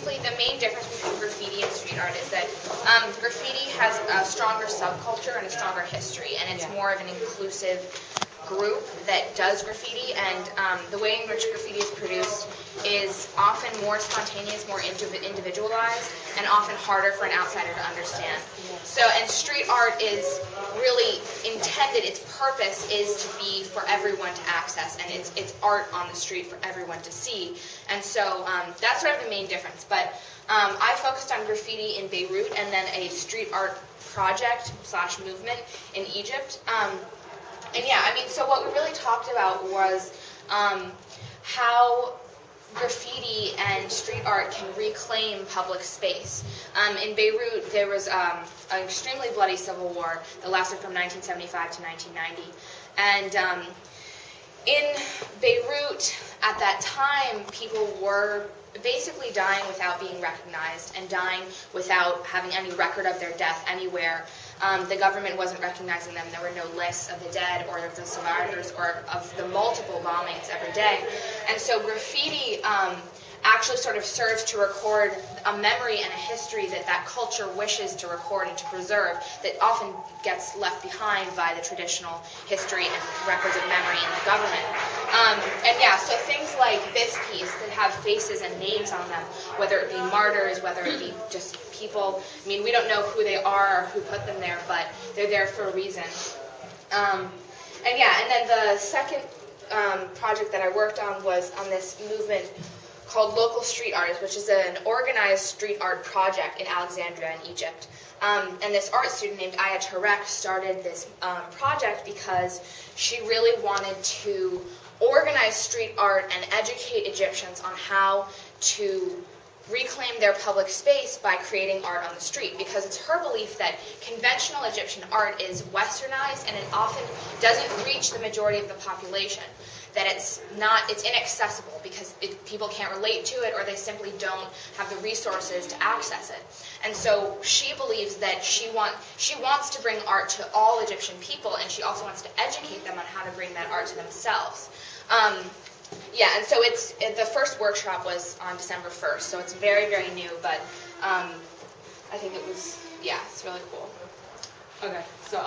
basically the main difference between graffiti and street art is that graffiti has a stronger subculture and a stronger history, and it's more of an inclusive group that does graffiti, and the way in which graffiti is produced is often more spontaneous, more individualized, and often harder for an outsider to understand. So, and street art is really intended, its purpose is to be for everyone to access, and it's art on the street for everyone to see. And so that's sort of the main difference. But I focused on graffiti in Beirut and then a street art project / movement in Egypt. And yeah, I mean, so what we really talked about was how graffiti and street art can reclaim public space. In Beirut, there was an extremely bloody civil war that lasted from 1975 to 1990. And in Beirut, at that time, people were basically dying without being recognized and dying without having any record of their death anywhere. The government wasn't recognizing them. There were no lists of the dead or of the survivors or of the multiple bombings every day. And so graffiti actually sort of serves to record a memory and a history that that culture wishes to record and to preserve that often gets left behind by the traditional history and records of memory in the government. And yeah, so things like this piece that have faces and names on them, whether it be martyrs, whether it be just people, I mean, we don't know who they are or who put them there, but they're there for a reason. And yeah, and then the second project that I worked on was on this movement called Local Street Artists, which is an organized street art project in Alexandria in Egypt. And this art student named Aya Tarek started this project because she really wanted to organize street art and educate Egyptians on how to reclaim their public space by creating art on the street, because it's her belief that conventional Egyptian art is westernized and it often doesn't reach the majority of the population, that it's inaccessible because people can't relate to it or they simply don't have the resources to access it. And so she believes that she wants to bring art to all Egyptian people, and she also wants to educate them on how to bring that art to themselves. Yeah, and so the first workshop was on December 1st, so it's very, very new, but I think it was, yeah, it's really cool. Okay, so